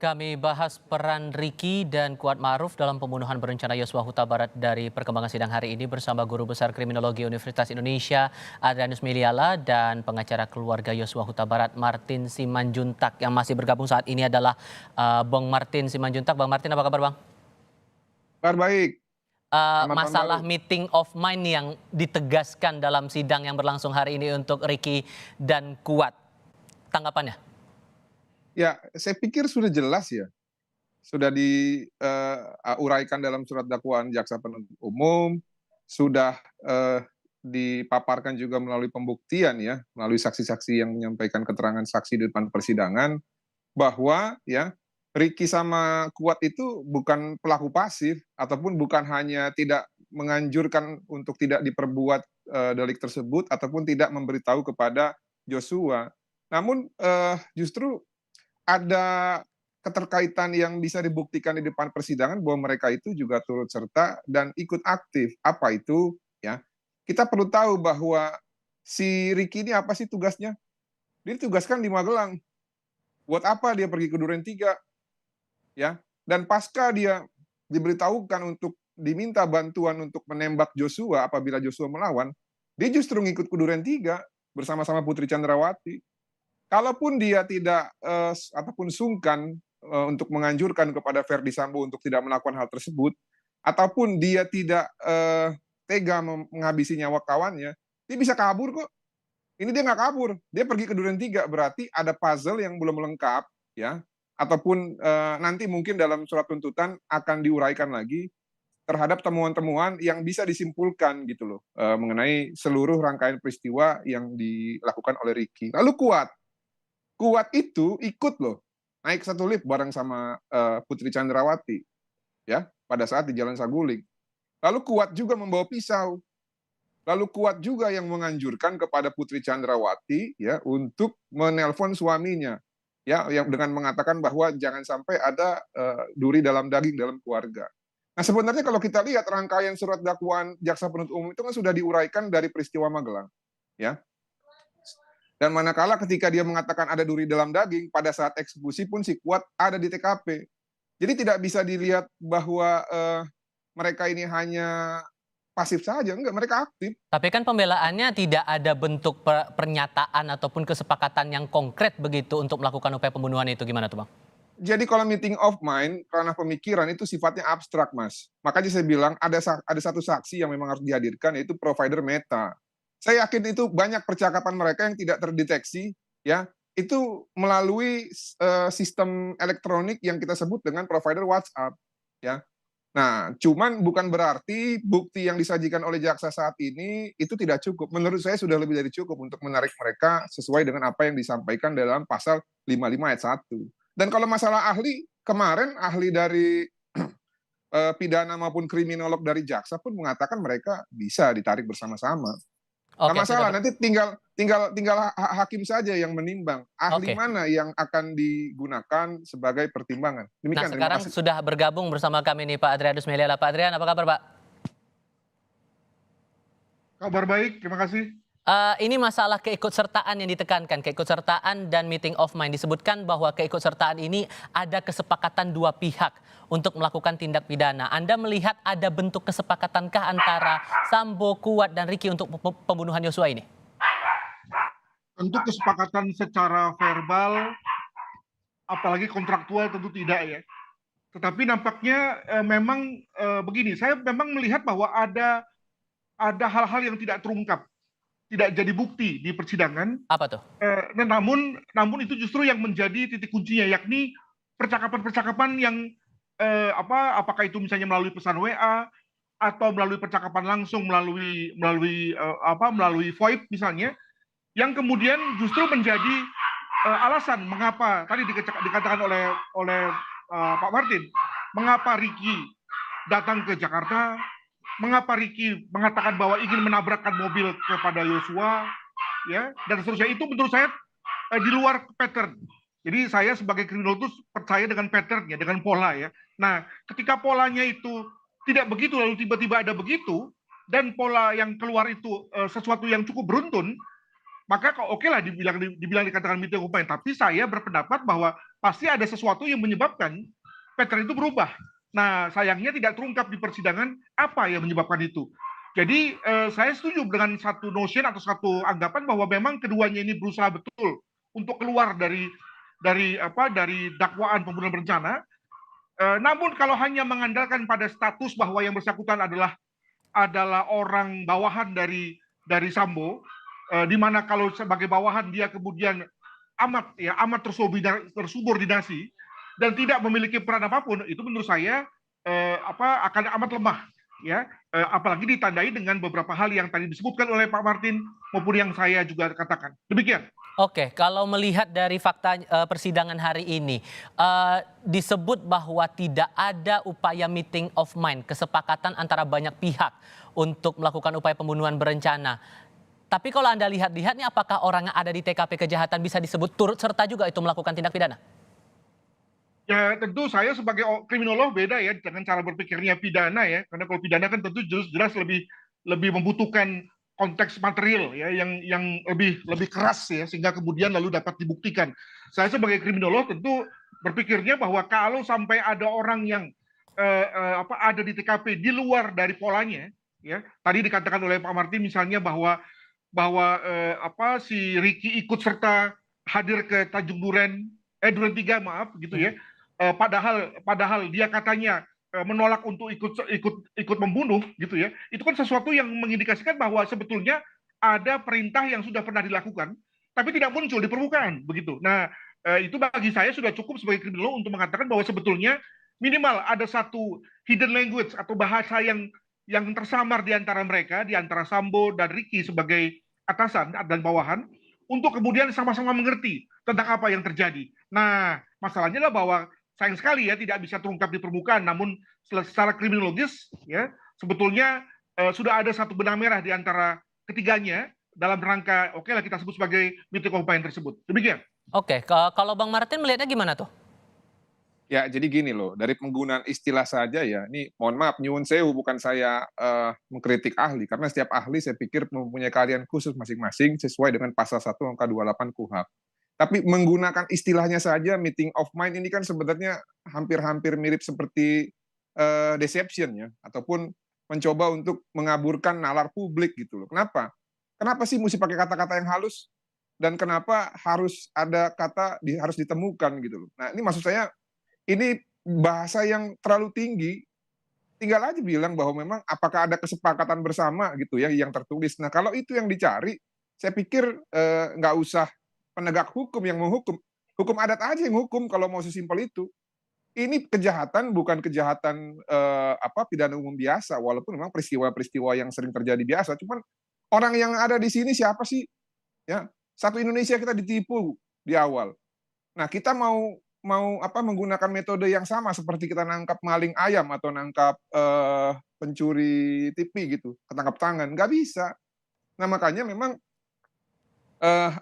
Kami bahas peran Riki dan Kuat Ma'ruf dalam pembunuhan berencana Yosua Huta Barat dari perkembangan sidang hari ini bersama Guru Besar Kriminologi Universitas Indonesia Adrianus Meliala dan pengacara keluarga Yosua Huta Barat Martin Simanjuntak. Yang masih bergabung saat ini adalah Bang Martin Simanjuntak. Bang Martin, apa kabar Bang? Kabar baik, selamat tahun baru. Masalah meeting of mind yang ditegaskan dalam sidang yang berlangsung hari ini untuk Riki dan Kuat. Tanggapannya? Ya, saya pikir sudah jelas ya, sudah diuraikan dalam surat dakwaan jaksa penuntut umum, sudah dipaparkan juga melalui pembuktian ya, melalui saksi-saksi yang menyampaikan keterangan saksi di depan persidangan, bahwa ya Riki sama Kuat itu bukan pelaku pasif ataupun bukan hanya tidak menganjurkan untuk tidak diperbuat delik tersebut ataupun tidak memberitahu kepada Joshua. Namun justru ada keterkaitan yang bisa dibuktikan di depan persidangan bahwa mereka itu juga turut serta dan ikut aktif. Apa itu? Ya, kita perlu tahu bahwa si Riki ini apa sih tugasnya? Dia ditugaskan di Magelang. Buat apa dia pergi ke Duren 3? Ya, dan pasca dia diberitahukan untuk diminta bantuan untuk menembak Joshua apabila Joshua melawan, dia justru ngikut ke Duren 3 bersama-sama Putri Chandrawati. Kalaupun dia tidak ataupun sungkan untuk menganjurkan kepada Verdi Sambo untuk tidak melakukan hal tersebut, ataupun dia tidak tega menghabisi nyawa kawannya, dia bisa kabur kok. Ini dia nggak kabur, dia pergi ke Duren 3, berarti ada puzzle yang belum lengkap, ya, ataupun nanti mungkin dalam surat tuntutan akan diuraikan lagi terhadap temuan-temuan yang bisa disimpulkan gitu loh, mengenai seluruh rangkaian peristiwa yang dilakukan oleh Riki. Lalu Kuat itu ikut loh, naik satu lift bareng sama Putri Chandrawati, ya, pada saat di Jalan Saguling. Lalu Kuat juga membawa pisau. Lalu Kuat juga yang menganjurkan kepada Putri Chandrawati ya untuk menelpon suaminya, ya, yang dengan mengatakan bahwa jangan sampai ada duri dalam daging dalam keluarga. Nah, sebenarnya kalau kita lihat rangkaian surat dakwaan jaksa penuntut umum itu kan sudah diuraikan dari peristiwa Magelang, ya. Dan manakala ketika dia mengatakan ada duri dalam daging, pada saat eksekusi pun si Kuat ada di TKP. Jadi tidak bisa dilihat bahwa mereka ini hanya pasif saja, enggak, mereka aktif. Tapi kan pembelaannya tidak ada bentuk pernyataan ataupun kesepakatan yang konkret begitu untuk melakukan upaya pembunuhan itu. Gimana tuh Bang? Jadi kalau meeting of mind, ranah pemikiran itu sifatnya abstrak, Mas. Makanya saya bilang ada satu saksi yang memang harus dihadirkan, yaitu provider Meta. Saya yakin itu banyak percakapan mereka yang tidak terdeteksi, ya, itu melalui sistem elektronik yang kita sebut dengan provider WhatsApp, ya. Nah, cuman bukan berarti bukti yang disajikan oleh jaksa saat ini itu tidak cukup. Menurut saya sudah lebih dari cukup untuk menarik mereka sesuai dengan apa yang disampaikan dalam pasal 55 ayat 1. Dan kalau masalah ahli, kemarin ahli dari pidana maupun kriminolog dari jaksa pun mengatakan mereka bisa ditarik bersama-sama. Nggak Oke, masalah, nanti tinggal hakim saja yang menimbang ahli Oke. mana yang akan digunakan sebagai pertimbangan. Nah, Demikian, terima sekarang kasih. sudah bergabung bersama kami nih Pak Adrianus Meliala. Pak Adrian, apa kabar Pak? Kabar baik, terima kasih. Ini masalah keikutsertaan yang ditekankan, keikutsertaan dan meeting of mind. Disebutkan bahwa keikutsertaan ini ada kesepakatan dua pihak untuk melakukan tindak pidana. Anda melihat ada bentuk kesepakatankah antara Sambo, Kuat, dan Riki untuk pembunuhan Yosua ini? Tentu kesepakatan secara verbal, apalagi kontraktual tentu tidak ya. Tetapi nampaknya memang begini, saya memang melihat bahwa ada hal-hal yang tidak terungkap, tidak jadi bukti di persidangan. Apa tuh? Namun itu justru yang menjadi titik kuncinya, yakni percakapan-percakapan yang apakah itu misalnya melalui pesan WA atau melalui percakapan langsung melalui VoIP misalnya, yang kemudian justru menjadi alasan mengapa tadi dikatakan oleh Pak Martin, mengapa Riki datang ke Jakarta, mengapa Riki mengatakan bahwa ingin menabrakkan mobil kepada Yosua, ya, dan seterusnya. Itu menurut saya di luar pattern. Jadi saya sebagai kriminologus percaya dengan patternnya, dengan pola ya. Nah, ketika polanya itu tidak begitu, lalu tiba-tiba ada begitu, dan pola yang keluar itu sesuatu yang cukup beruntun, maka kok oke lah dibilang dikatakan meeting of mind. Tapi saya berpendapat bahwa pasti ada sesuatu yang menyebabkan pattern itu berubah. Nah, sayangnya tidak terungkap di persidangan apa yang menyebabkan itu. Jadi saya setuju dengan satu notion atau satu anggapan bahwa memang keduanya ini berusaha betul untuk keluar dari dakwaan pembunuhan berencana. Namun kalau hanya mengandalkan pada status bahwa yang bersangkutan adalah orang bawahan dari Sambo, di mana kalau sebagai bawahan dia kemudian amat tersubordinasi dan tidak memiliki peran apapun, itu menurut saya akan amat lemah, ya, apalagi ditandai dengan beberapa hal yang tadi disebutkan oleh Pak Martin maupun yang saya juga katakan. Demikian. Oke, kalau melihat dari fakta persidangan hari ini, disebut bahwa tidak ada upaya meeting of mind, kesepakatan antara banyak pihak untuk melakukan upaya pembunuhan berencana. Tapi kalau Anda lihat-lihat nih, apakah orang yang ada di TKP kejahatan bisa disebut turut serta juga itu melakukan tindak pidana? Ya tentu saya sebagai kriminolog beda ya dengan cara berpikirnya pidana ya, karena kalau pidana kan tentu jelas lebih membutuhkan konteks material ya yang lebih keras ya sehingga kemudian lalu dapat dibuktikan. Saya sebagai kriminolog tentu berpikirnya bahwa kalau sampai ada orang yang ada di TKP di luar dari polanya ya, tadi dikatakan oleh Pak Martin misalnya bahwa si Ricky ikut serta hadir ke Tanjung Duren Duren 3 maaf gitu ya. Padahal dia katanya menolak untuk ikut membunuh gitu ya. Itu kan sesuatu yang mengindikasikan bahwa sebetulnya ada perintah yang sudah pernah dilakukan tapi tidak muncul di permukaan begitu. Nah, itu bagi saya sudah cukup sebagai kriminolog untuk mengatakan bahwa sebetulnya minimal ada satu hidden language atau bahasa yang tersamar di antara mereka, di antara Sambo dan Ricky sebagai atasan dan bawahan untuk kemudian sama-sama mengerti tentang apa yang terjadi. Nah, masalahnya adalah bahwa sayang sekali ya tidak bisa terungkap di permukaan, namun secara kriminologis ya sebetulnya sudah ada satu benang merah di antara ketiganya dalam rangka oke lah kita sebut sebagai meeting of mind tersebut. Demikian. Oke, kalau Bang Martin melihatnya gimana tuh? Ya, jadi gini loh, dari penggunaan istilah saja ya, ini mohon maaf, nyuwun sewu, bukan saya mengkritik ahli, karena setiap ahli saya pikir mempunyai keahlian khusus masing-masing sesuai dengan pasal 1 angka 28 KUHP. Tapi menggunakan istilahnya saja, meeting of mind ini kan sebenarnya hampir-hampir mirip seperti deception ya, ataupun mencoba untuk mengaburkan nalar publik gitu loh. Kenapa? Kenapa sih mesti pakai kata-kata yang halus? Dan kenapa harus ada kata harus ditemukan gitu loh. Nah, ini maksud saya, ini bahasa yang terlalu tinggi, tinggal aja bilang bahwa memang apakah ada kesepakatan bersama gitu ya yang tertulis. Nah, kalau itu yang dicari, saya pikir nggak usah penegak hukum yang menghukum, hukum adat aja yang hukum kalau mau sesimpel itu. Ini kejahatan bukan kejahatan pidana umum biasa, walaupun memang peristiwa-peristiwa yang sering terjadi biasa. Cuman orang yang ada di sini siapa sih? Ya, satu Indonesia kita ditipu di awal. Nah, kita mau menggunakan metode yang sama seperti kita nangkap maling ayam atau nangkap pencuri TV gitu, ketangkap tangan, nggak bisa. Nah, makanya memang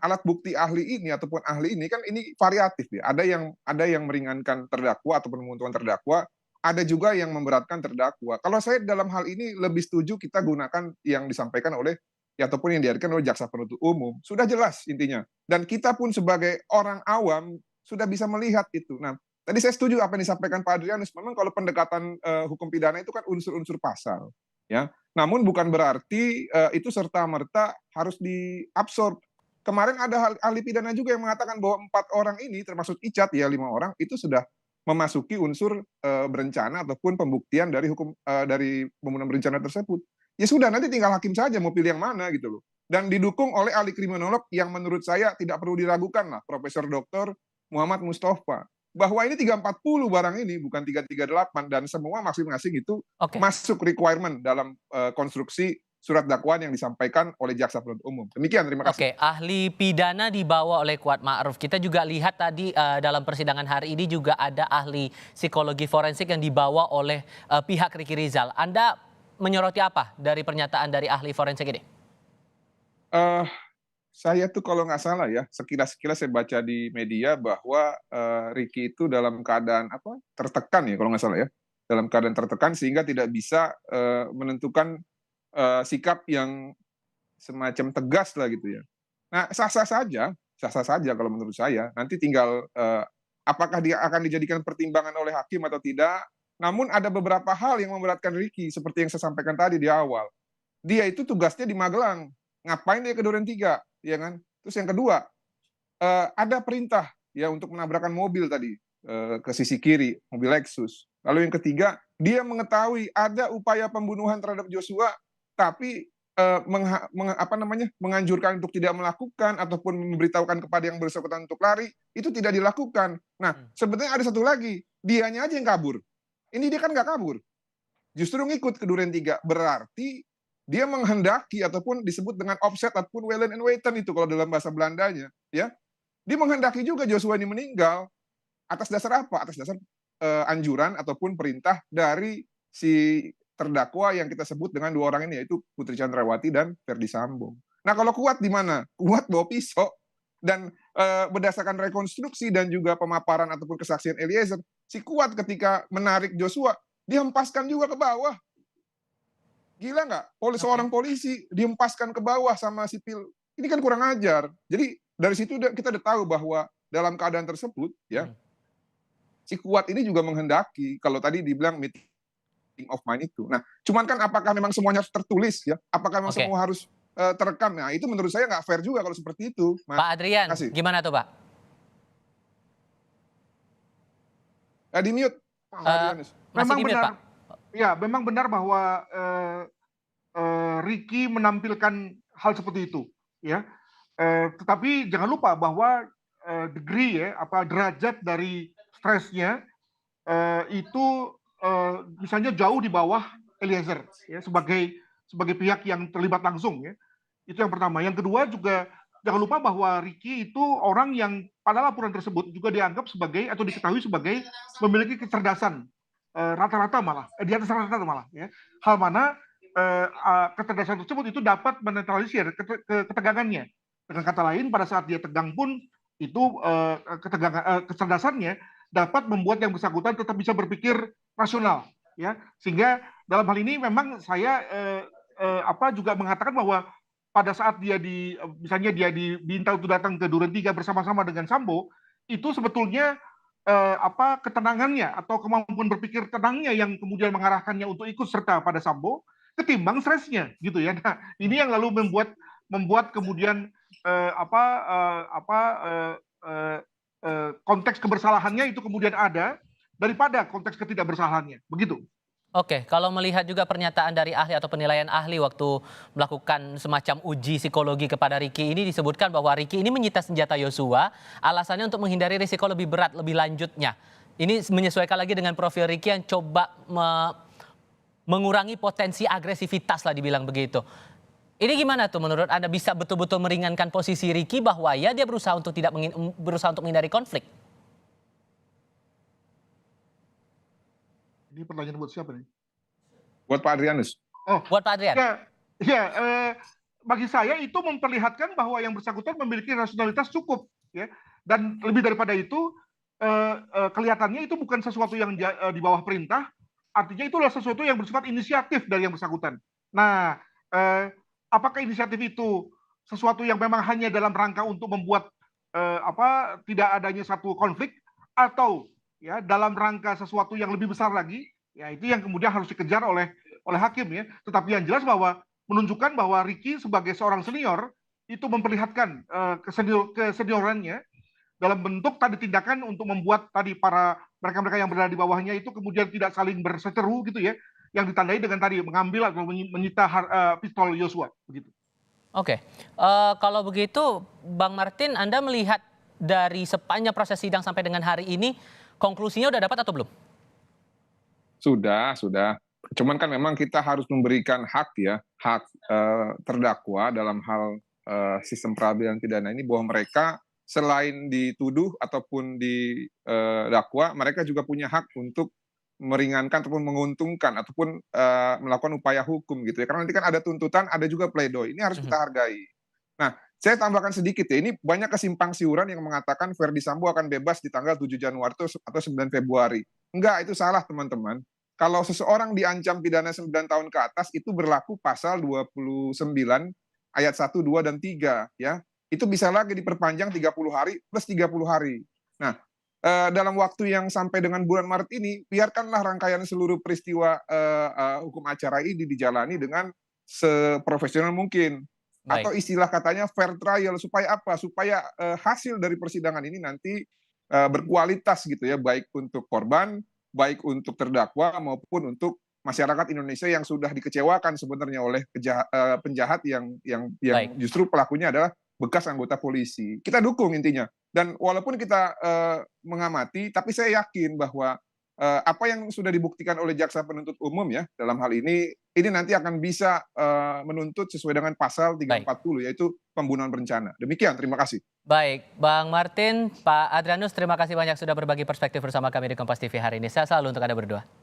alat bukti ahli ini ataupun ahli ini kan ini variatif ya. Ada yang meringankan terdakwa ataupun menguntungkan terdakwa, ada juga yang memberatkan terdakwa. Kalau saya dalam hal ini lebih setuju kita gunakan yang disampaikan oleh ataupun yang dihadirkan oleh jaksa penuntut umum. Sudah jelas intinya. Dan kita pun sebagai orang awam sudah bisa melihat itu. Nah, tadi saya setuju apa yang disampaikan Pak Adrianus. Memang kalau pendekatan hukum pidana itu kan unsur-unsur pasal, ya. Namun bukan berarti itu serta-merta harus diabsorb. Kemarin ada ahli pidana juga yang mengatakan bahwa 4 orang ini, termasuk Icat ya 5 orang, itu sudah memasuki unsur berencana ataupun pembuktian dari dari pembunuhan berencana tersebut. Ya sudah, nanti tinggal hakim saja mau pilih yang mana gitu loh. Dan didukung oleh ahli kriminolog yang menurut saya tidak perlu diragukan lah, Profesor Dr. Muhammad Mustafa, bahwa ini 340 barang ini bukan 338 dan semua masing-masing itu masuk requirement dalam konstruksi surat dakwaan yang disampaikan oleh jaksa penuntut umum. Demikian, terima kasih. Oke, ahli pidana dibawa oleh Kuat Ma'ruf. Kita juga lihat tadi dalam persidangan hari ini juga ada ahli psikologi forensik yang dibawa oleh pihak Ricky Rizal. Anda menyoroti apa dari pernyataan dari ahli forensik ini? Saya tuh kalau nggak salah ya, sekilas saya baca di media bahwa Ricky itu dalam keadaan tertekan ya kalau nggak salah ya, dalam keadaan tertekan sehingga tidak bisa menentukan sikap yang semacam tegas lah gitu ya. Nah, sah-sah saja kalau menurut saya. Nanti tinggal apakah dia akan dijadikan pertimbangan oleh hakim atau tidak. Namun ada beberapa hal yang memberatkan Ricky, seperti yang saya sampaikan tadi di awal. Dia itu tugasnya di Magelang. Ngapain dia ke Duren 3, ya kan? Terus yang kedua, ada perintah ya untuk menabrakkan mobil tadi ke sisi kiri, mobil Lexus. Lalu yang ketiga, dia mengetahui ada upaya pembunuhan terhadap Joshua, tapi menganjurkan untuk tidak melakukan ataupun memberitahukan kepada yang bersangkutan untuk lari, itu tidak dilakukan. Nah, sebenarnya ada satu lagi, dianya aja yang kabur. Ini dia kan nggak kabur, justru ngikut ke Duren 3. Berarti dia menghendaki ataupun disebut dengan offset ataupun Welen en Weten itu kalau dalam bahasa Belandanya, ya. Dia menghendaki juga Joshua ini meninggal atas dasar apa? Atas dasar anjuran ataupun perintah dari si terdakwa yang kita sebut dengan dua orang ini, yaitu Putri Chandrawati dan Ferdi Sambo. Nah, kalau Kuat di mana? Kuat bawa pisau, dan berdasarkan rekonstruksi dan juga pemaparan ataupun kesaksian Eliezer, si Kuat ketika menarik Joshua, dihempaskan juga ke bawah. Gila nggak? Seorang polisi dihempaskan ke bawah sama sipil. Ini kan kurang ajar. Jadi dari situ kita udah tahu bahwa dalam keadaan tersebut, ya, si Kuat ini juga menghendaki, kalau tadi dibilang meeting of mind itu. Nah, cuman kan apakah memang semuanya tertulis, ya? Apakah memang semua harus terekam? Nah, itu menurut saya nggak fair juga kalau seperti itu. Pak Adrian, gimana tuh Pak? Di mute. Memang di mute, benar, Pak. ya, memang benar bahwa Ricky menampilkan hal seperti itu, ya. Tetapi jangan lupa bahwa degree, ya, derajat dari stresnya itu misalnya jauh di bawah Eliezer, ya, sebagai pihak yang terlibat langsung, ya. Itu yang pertama. Yang kedua juga jangan lupa bahwa Ricky itu orang yang pada laporan tersebut juga dianggap sebagai atau diketahui sebagai memiliki kecerdasan rata-rata malah di atas rata-rata malah, ya. Hal mana kecerdasan tersebut itu dapat menetralisir ketegangannya. Dengan kata lain, pada saat dia tegang pun itu kecerdasannya dapat membuat yang bersangkutan tetap bisa berpikir rasional, ya. Sehingga dalam hal ini memang saya juga mengatakan bahwa pada saat misalnya dia diminta untuk datang ke Duren 3 bersama-sama dengan Sambo, itu sebetulnya ketenangannya atau kemampuan berpikir tenangnya yang kemudian mengarahkannya untuk ikut serta pada Sambo ketimbang stresnya, gitu ya. Nah, ini yang lalu membuat kemudian konteks kebersalahannya itu kemudian ada daripada konteks ketidakbersalahannya, begitu. Oke, kalau melihat juga pernyataan dari ahli atau penilaian ahli waktu melakukan semacam uji psikologi kepada Ricky, ini disebutkan bahwa Ricky ini menyita senjata Joshua alasannya untuk menghindari risiko lebih berat, lebih lanjutnya. Ini menyesuaikan lagi dengan profil Ricky yang coba mengurangi potensi agresivitas lah dibilang begitu. Ini gimana tuh menurut Anda, bisa betul-betul meringankan posisi Ricky bahwa ya dia berusaha untuk menghindari konflik? Ini pertanyaan buat siapa nih? Buat Pak Adrianus. Buat Pak Adrian. Bagi saya itu memperlihatkan bahwa yang bersangkutan memiliki rasionalitas cukup, ya. Dan lebih daripada itu, kelihatannya itu bukan sesuatu yang di bawah perintah, artinya itu adalah sesuatu yang bersifat inisiatif dari yang bersangkutan. Nah, apakah inisiatif itu sesuatu yang memang hanya dalam rangka untuk membuat tidak adanya satu konflik, atau ya dalam rangka sesuatu yang lebih besar lagi, ya itu yang kemudian harus dikejar oleh hakim, ya. Tetapi yang jelas bahwa menunjukkan bahwa Ricky sebagai seorang senior itu memperlihatkan keseniorannya dalam bentuk tadi tindakan untuk membuat tadi para mereka-mereka yang berada di bawahnya itu kemudian tidak saling berseteru, gitu ya, yang ditandai dengan tadi mengambil atau menyita pistol Joshua, begitu. Oke, kalau begitu Bang Martin, Anda melihat dari sepanjang proses sidang sampai dengan hari ini, konklusinya udah dapat atau belum? Sudah. Cuman kan memang kita harus memberikan hak, ya, hak terdakwa dalam hal sistem peradilan pidana ini, bahwa mereka selain dituduh ataupun didakwa, mereka juga punya hak untuk meringankan ataupun menguntungkan ataupun melakukan upaya hukum, gitu ya. Karena nanti kan ada tuntutan, ada juga pledoi. Ini harus kita hargai. Nah, saya tambahkan sedikit, ya, ini banyak kesimpang siuran yang mengatakan Ferdi Sambo akan bebas di tanggal 7 Januari atau 9 Februari. Enggak, itu salah teman-teman. Kalau seseorang diancam pidana 9 tahun ke atas, itu berlaku pasal 29 ayat 1, 2, dan 3. Ya. itu bisa lagi diperpanjang 30 hari plus 30 hari. Nah, dalam waktu yang sampai dengan bulan Maret ini, biarkanlah rangkaian seluruh peristiwa hukum acara ini dijalani dengan seprofesional mungkin. Atau Baik, istilah katanya fair trial, supaya apa? Supaya hasil dari persidangan ini nanti berkualitas gitu ya, baik untuk korban, baik untuk terdakwa maupun untuk masyarakat Indonesia yang sudah dikecewakan sebenarnya oleh penjahat yang baik. justru pelakunya adalah bekas anggota polisi. Kita dukung intinya. Dan walaupun kita mengamati, tapi saya yakin bahwa apa yang sudah dibuktikan oleh jaksa penuntut umum ya dalam hal ini nanti akan bisa menuntut sesuai dengan pasal Baik. 340 yaitu pembunuhan berencana. Demikian, terima kasih. Baik, Bang Martin, Pak Adrianus, terima kasih banyak sudah berbagi perspektif bersama kami di Kompas TV hari ini. Sehat selalu untuk Anda berdua.